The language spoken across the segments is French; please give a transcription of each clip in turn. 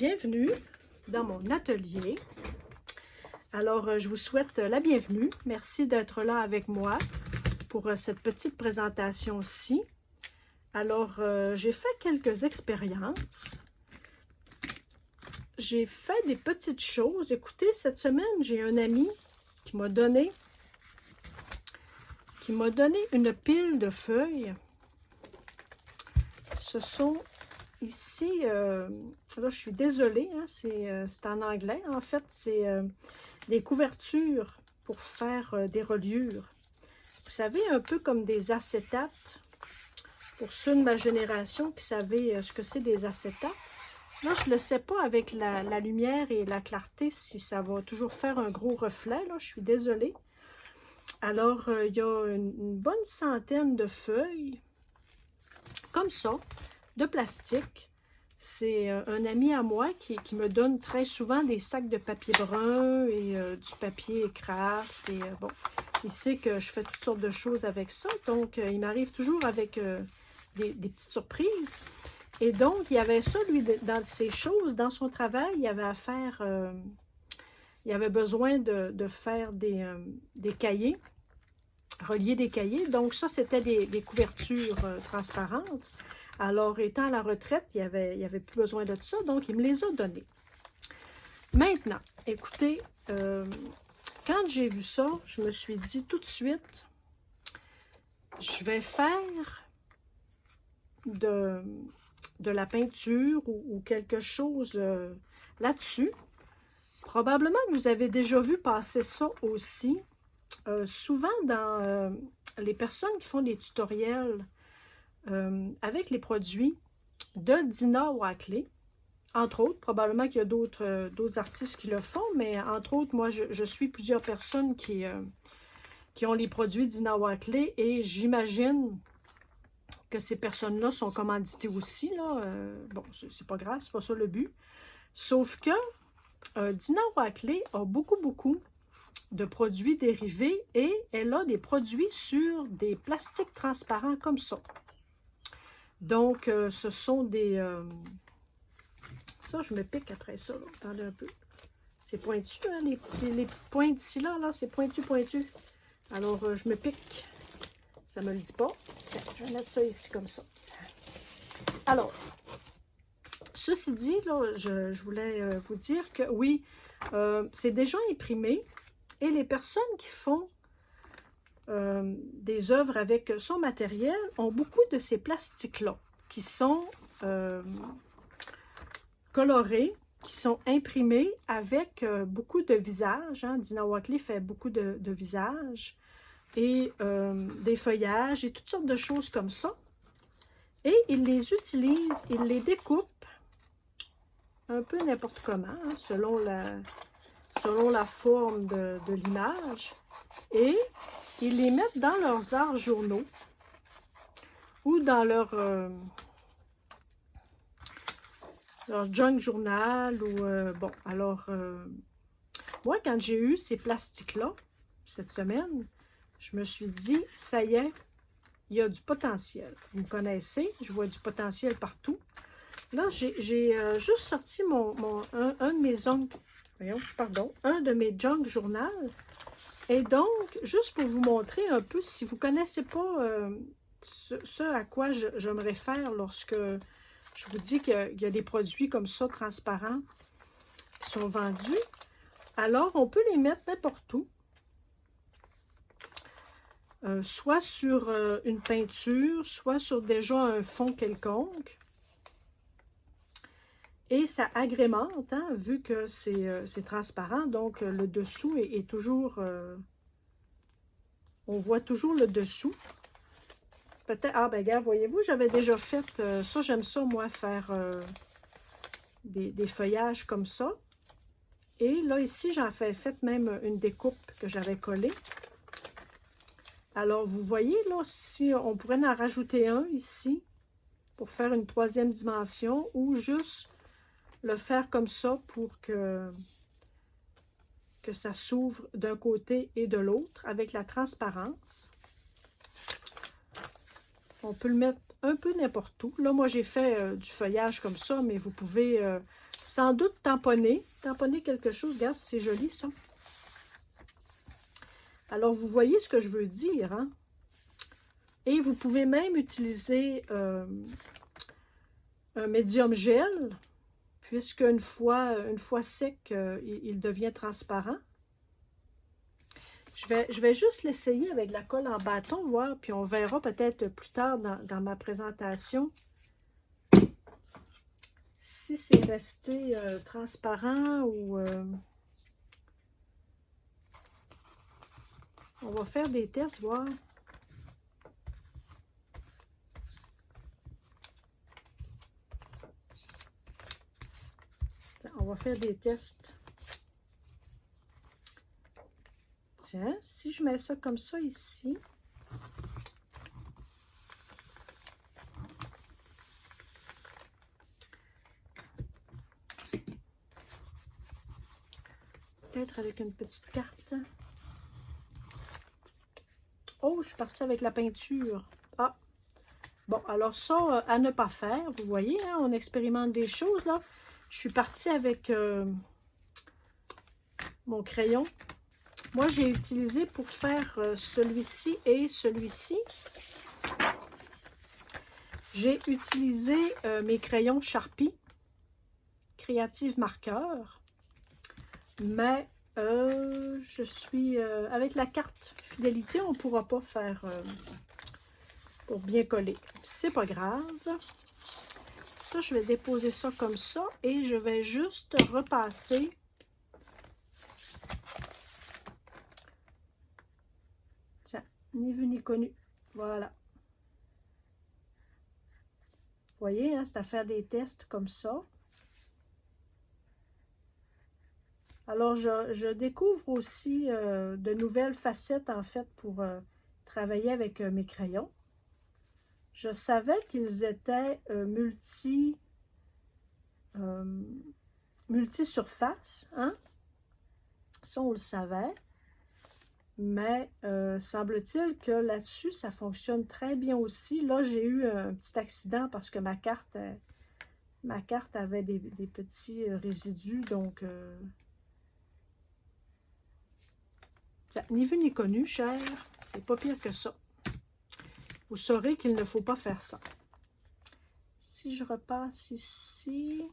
bienvenue dans mon atelier. Alors, je vous souhaite la bienvenue. Merci d'être là avec moi pour cette petite présentation-ci. Alors, j'ai fait quelques expériences. J'ai fait des petites choses. Écoutez, cette semaine, j'ai un ami qui m'a donné une pile de feuilles. Ce sont ici, là je suis désolée, hein, c'est en anglais en fait, c'est des couvertures pour faire des reliures. Vous savez, un peu comme des acétates. Pour ceux de ma génération qui savaient ce que c'est des acétates. Là, je ne le sais pas avec la lumière et la clarté si ça va toujours faire un gros reflet. Là, je suis désolée. Alors, il y a une bonne centaine de feuilles, comme ça, de plastique. C'est un ami à moi qui me donne très souvent des sacs de papier brun et du papier craft. Et bon, il sait que je fais toutes sortes de choses avec ça. Donc, il m'arrive toujours avec des petites surprises. Et donc, il y avait ça, lui, dans ses choses, dans son travail, il avait à faire... il avait besoin de faire des cahiers, relier des cahiers. Donc, ça, c'était des couvertures transparentes. Alors, étant à la retraite, il n'y avait plus besoin de ça, donc il me les a données. Maintenant, écoutez, quand j'ai vu ça, je me suis dit tout de suite, je vais faire de la peinture ou quelque chose là-dessus. Probablement que vous avez déjà vu passer ça aussi. Souvent dans les personnes qui font des tutoriels avec les produits de Dina Wakley, entre autres, probablement qu'il y a d'autres artistes qui le font, mais entre autres, moi, je suis plusieurs personnes qui ont les produits Dina Wakley et j'imagine que ces personnes-là sont commanditées aussi. Là. Bon, c'est pas grave, c'est pas ça le but. Sauf que Dina Wakley a beaucoup de produits dérivés et elle a des produits sur des plastiques transparents comme ça. Donc, ce sont des... ça, je me pique après ça. Là. Attendez un peu. C'est pointu, hein, les petites pointes ici, là, c'est pointu. Alors, je me pique. Ça ne me le dit pas. Tiens, je vais mettre ça ici comme ça. Alors, ceci dit, là, je voulais vous dire que oui, c'est déjà imprimé et les personnes qui font des œuvres avec son matériel ont beaucoup de ces plastiques-là qui sont colorés, qui sont imprimés avec beaucoup de visages. Hein. Dina Wakley fait beaucoup de visages et des feuillages et toutes sortes de choses comme ça. Et ils les utilisent, ils les découpent un peu n'importe comment, hein, selon la forme de l'image. Et ils les mettent dans leurs arts journaux ou dans leur junk journal. Ou bon, alors, moi, quand j'ai eu ces plastiques-là, cette semaine, je me suis dit, ça y est, il y a du potentiel. Vous me connaissez, je vois du potentiel partout. Là, j'ai juste sorti un de mes un de mes junk journal. Et donc, juste pour vous montrer un peu, si vous ne connaissez pas ce à quoi je me réfère lorsque je vous dis qu'il y a des produits comme ça, transparents, qui sont vendus, alors on peut les mettre n'importe où. Soit sur une peinture, soit sur déjà un fond quelconque. Et ça agrémente, hein, vu que c'est transparent, donc le dessous est toujours... on voit toujours le dessous. Peut-être... Ah, ben regarde, voyez-vous, j'avais déjà fait... ça, j'aime ça, moi, faire des feuillages comme ça. Et là, ici, j'en fais fait même une découpe que j'avais collée. Alors, vous voyez, là, si on pourrait en rajouter un ici pour faire une troisième dimension ou juste le faire comme ça pour que ça s'ouvre d'un côté et de l'autre avec la transparence. On peut le mettre un peu n'importe où. Là, moi, j'ai fait du feuillage comme ça, mais vous pouvez sans doute tamponner quelque chose. Regarde, c'est joli, ça. Alors, vous voyez ce que je veux dire, hein? Et vous pouvez même utiliser un médium gel, puisque une fois sec, il devient transparent. Je vais juste l'essayer avec de la colle en bâton, voir, puis on verra peut-être plus tard dans ma présentation si c'est resté transparent ou... on va faire des tests, voir. On va faire des tests. Tiens, si je mets ça comme ça ici, peut-être avec une petite carte. Oh, je suis partie avec la peinture. Ah, bon, alors ça, à ne pas faire. Vous voyez, hein, on expérimente des choses, là. Je suis partie avec mon crayon. Moi, j'ai utilisé pour faire celui-ci et celui-ci. J'ai utilisé mes crayons Sharpie, Creative Marker. Mais je suis avec la carte fidélité, on ne pourra pas faire pour bien coller. C'est pas grave. Ça, je vais déposer ça comme ça et je vais juste repasser. Tiens, ni vu ni connu. Voilà. Vous voyez, hein, c'est à faire des tests comme ça. Alors, je découvre aussi de nouvelles facettes, en fait, pour travailler avec mes crayons. Je savais qu'ils étaient multi-surface, hein? Ça, on le savait. Mais semble-t-il que là-dessus, ça fonctionne très bien aussi. Là, j'ai eu un petit accident parce que ma carte avait des petits résidus, donc... ni vu ni connu, cher. C'est pas pire que ça. Vous saurez qu'il ne faut pas faire ça. Si je repasse ici...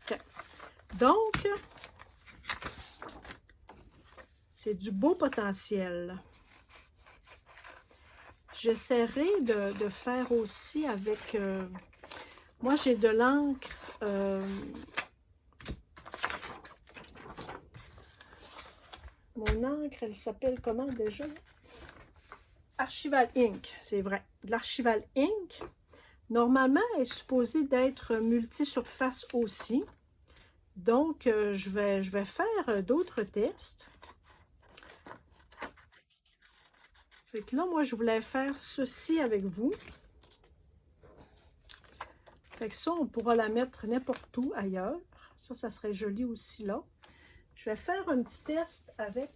Tiens. Donc, c'est du beau potentiel. J'essaierai de faire aussi avec... moi, j'ai de l'encre... mon encre, elle s'appelle comment déjà? Archival Ink, c'est vrai. De l'Archival Ink. Normalement, elle est supposée d'être multi-surface aussi. Donc, je vais faire d'autres tests. Fait que là, moi, je voulais faire ceci avec vous. Fait que ça, on pourra la mettre n'importe où ailleurs. Ça serait joli aussi là. Je vais faire un petit test avec...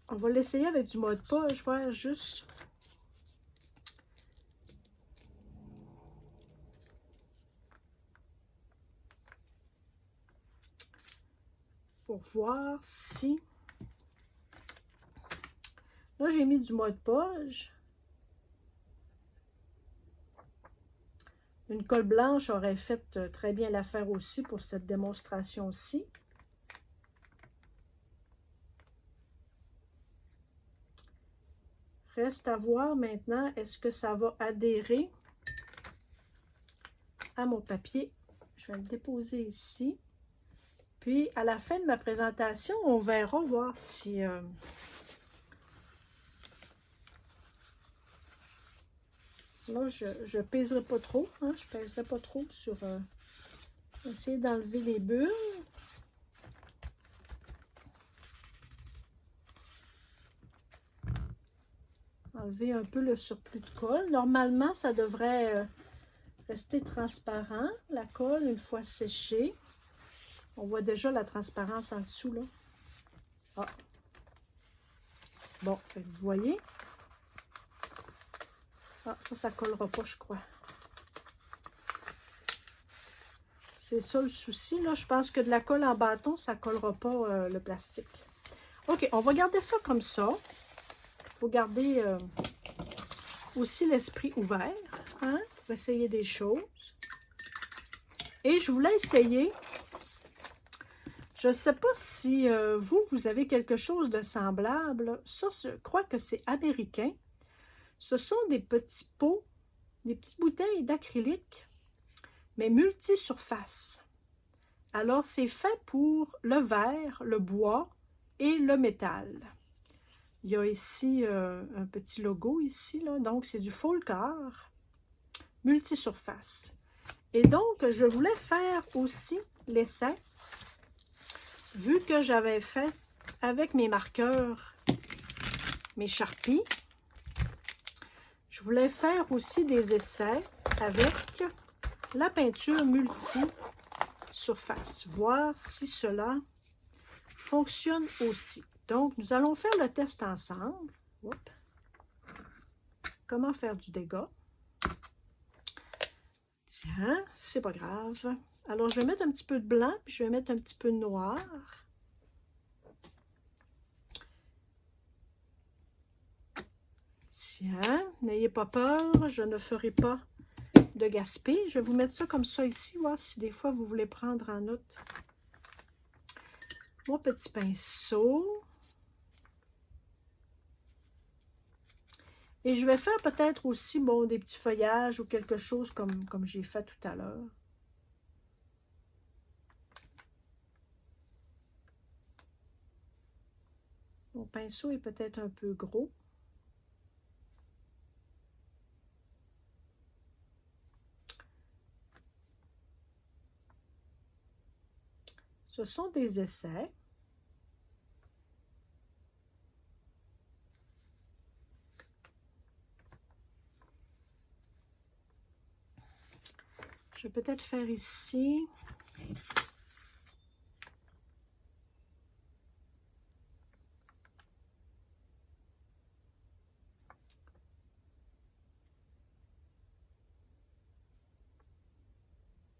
On va l'essayer avec du mode poche. Je vais juste... pour voir si... Là, j'ai mis du mode poche. Une colle blanche aurait fait très bien l'affaire aussi pour cette démonstration-ci. Reste à voir maintenant, est-ce que ça va adhérer à mon papier. Je vais le déposer ici. Puis, à la fin de ma présentation, on verra voir si... là, je ne pèserai pas trop. Hein, je ne pèserai pas trop sur... essayer d'enlever les bulles. enlever un peu le surplus de colle. Normalement, ça devrait rester transparent, la colle, une fois séchée. On voit déjà la transparence en dessous, là. Ah. Bon, vous voyez? Ah, ça ne collera pas, je crois. C'est ça le souci, là. Je pense que de la colle en bâton, ça ne collera pas le plastique. OK, on va garder ça comme ça. Il faut garder aussi l'esprit ouvert, hein, pour essayer des choses. Et je voulais essayer, je ne sais pas si vous avez quelque chose de semblable. Ça, je crois que c'est américain. Ce sont des petits pots, des petites bouteilles d'acrylique, mais multi-surface. Alors, c'est fait pour le verre, le bois et le métal. Il y a ici un petit logo ici, là, donc c'est du Folkar multi-surface. Et donc, je voulais faire aussi l'essai, vu que j'avais fait avec mes marqueurs, mes Sharpies, je voulais faire aussi des essais avec la peinture multi-surface, voir si cela fonctionne aussi. Donc, nous allons faire le test ensemble. Oups. Comment faire du dégât? Tiens, c'est pas grave. Alors, je vais mettre un petit peu de blanc, puis je vais mettre un petit peu de noir. Tiens, n'ayez pas peur, je ne ferai pas de gaspille. Je vais vous mettre ça comme ça ici, voir si des fois vous voulez prendre en note mon petit pinceau. Et je vais faire peut-être aussi, bon, des petits feuillages ou quelque chose comme j'ai fait tout à l'heure. Mon pinceau est peut-être un peu gros. Ce sont des essais. Je vais peut-être faire ici.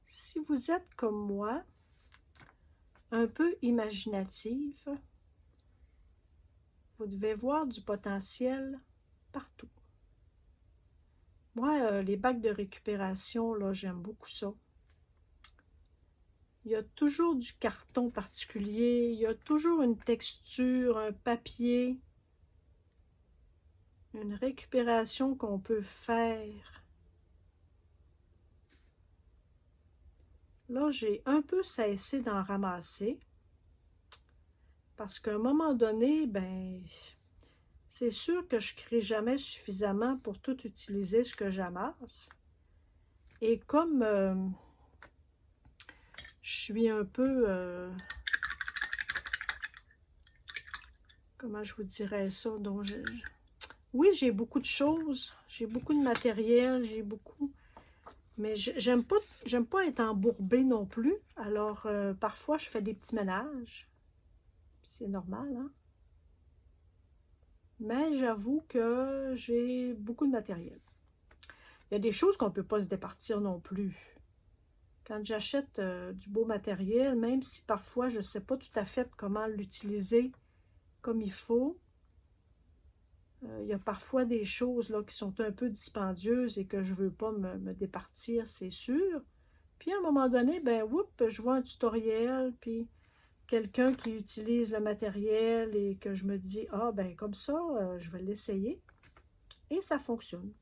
Si vous êtes comme moi, un peu imaginative, vous devez voir du potentiel partout. Moi, les bacs de récupération, là, j'aime beaucoup ça. Il y a toujours du carton particulier, il y a toujours une texture, un papier, une récupération qu'on peut faire. Là, j'ai un peu cessé d'en ramasser parce qu'à un moment donné, ben, c'est sûr que je ne crée jamais suffisamment pour tout utiliser ce que j'amasse. Et comme je suis un peu, comment je vous dirais ça, donc oui, j'ai beaucoup de choses, j'ai beaucoup de matériel, j'ai beaucoup, mais j'aime pas être embourbée non plus. Alors, parfois, je fais des petits ménages. C'est normal, hein? Mais j'avoue que j'ai beaucoup de matériel. Il y a des choses qu'on ne peut pas se départir non plus. Quand j'achète du beau matériel, même si parfois je ne sais pas tout à fait comment l'utiliser comme il faut, il y a parfois des choses là, qui sont un peu dispendieuses et que je ne veux pas me départir, c'est sûr. Puis à un moment donné, ben, je vois un tutoriel, puis quelqu'un qui utilise le matériel et que je me dis, ah, ben comme ça, je vais l'essayer. Et ça fonctionne.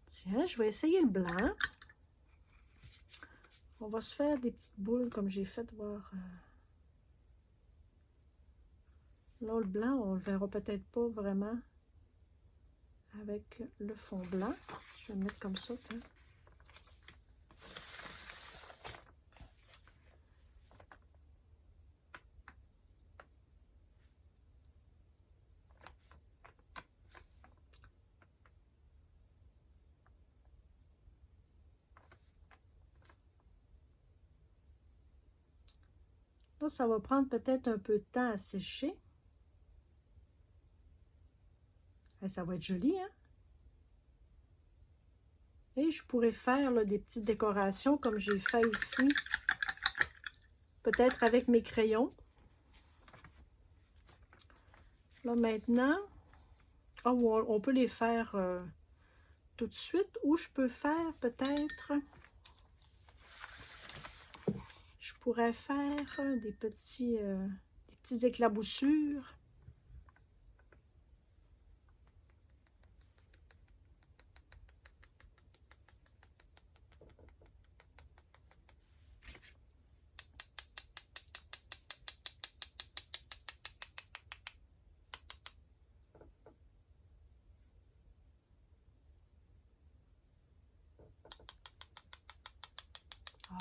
Tiens, je vais essayer le blanc. On va se faire des petites boules comme j'ai fait voir. Là, le blanc, on le verra peut-être pas vraiment avec le fond blanc. Je vais le mettre comme ça, tiens. Ça va prendre peut-être un peu de temps à sécher. Et ça va être joli, hein? Et je pourrais faire là, des petites décorations comme j'ai fait ici. Peut-être avec mes crayons. Là, maintenant, on peut les faire tout de suite. Ou je peux faire peut-être... Je pourrais faire des petites éclaboussures.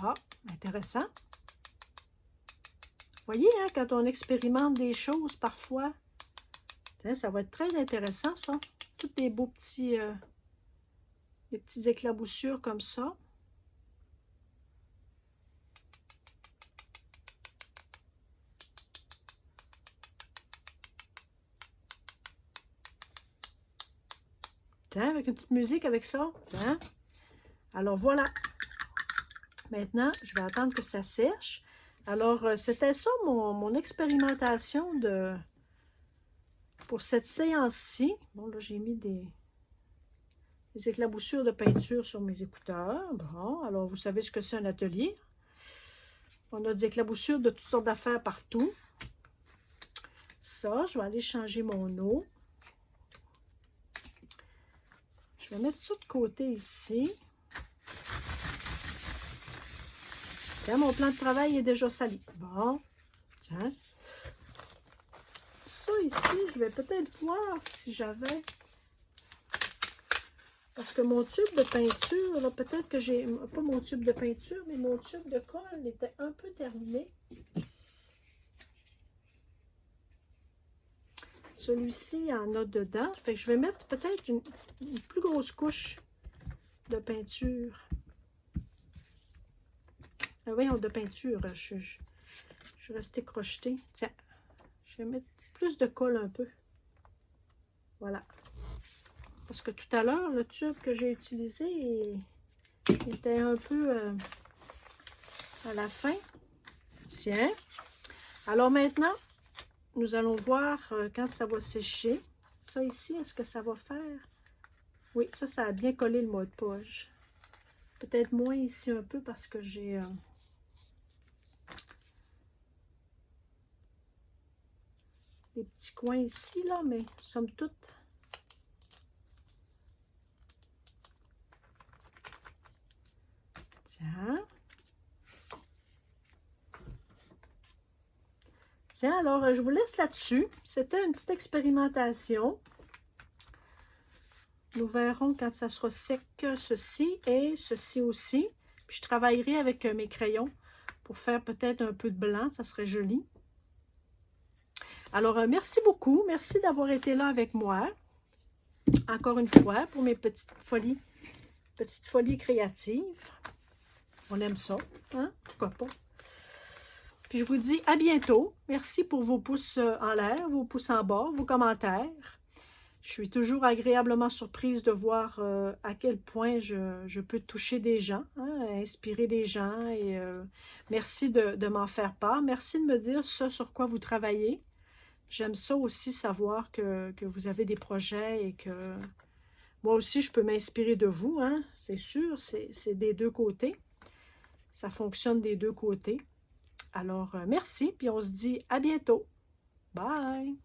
Ah, intéressant. Vous voyez, hein, quand on expérimente des choses, parfois, tiens, ça va être très intéressant, ça. Tous des beaux petits, des petites éclaboussures comme ça. Tiens, avec une petite musique avec ça. Tiens. Alors, voilà. Maintenant, je vais attendre que ça sèche. Alors, c'était ça mon expérimentation pour cette séance-ci. Bon, là, j'ai mis des éclaboussures de peinture sur mes écouteurs. Bon, alors, vous savez ce que c'est un atelier. On a des éclaboussures de toutes sortes d'affaires partout. Ça, je vais aller changer mon eau. Je vais mettre ça de côté ici. Tiens, mon plan de travail est déjà sali. Bon, tiens. Ça ici, je vais peut-être voir si j'avais... Parce que mon tube de peinture, là, peut-être que j'ai... Pas mon tube de peinture, mais mon tube de colle était un peu terminé. Celui-ci, il y en a dedans. Fait que je vais mettre peut-être une plus grosse couche de peinture. Ah oui, de peinture. Je suis restée crochetée. Tiens, je vais mettre plus de colle un peu. Voilà. Parce que tout à l'heure, le tube que j'ai utilisé il était un peu à la fin. Tiens. Alors maintenant, nous allons voir quand ça va sécher. Ça ici, est-ce que ça va faire? Oui, ça a bien collé le mode poche. Peut-être moins ici un peu parce que j'ai... des petits coins ici, là, mais somme toute... Tiens. Tiens, alors, je vous laisse là-dessus. C'était une petite expérimentation. Nous verrons quand ça sera sec, ceci et ceci aussi. Puis je travaillerai avec mes crayons pour faire peut-être un peu de blanc. Ça serait joli. Alors, merci beaucoup. Merci d'avoir été là avec moi. Encore une fois, pour mes petites folies créatives. On aime ça, hein? Pourquoi pas? Puis je vous dis à bientôt. Merci pour vos pouces en l'air, vos pouces en bas, vos commentaires. Je suis toujours agréablement surprise de voir à quel point je peux toucher des gens, hein, inspirer des gens. Et merci de m'en faire part. Merci de me dire ça sur quoi vous travaillez. J'aime ça aussi savoir que vous avez des projets et que moi aussi je peux m'inspirer de vous. Hein, c'est sûr, c'est des deux côtés. Ça fonctionne des deux côtés. Alors, merci, puis on se dit à bientôt. Bye!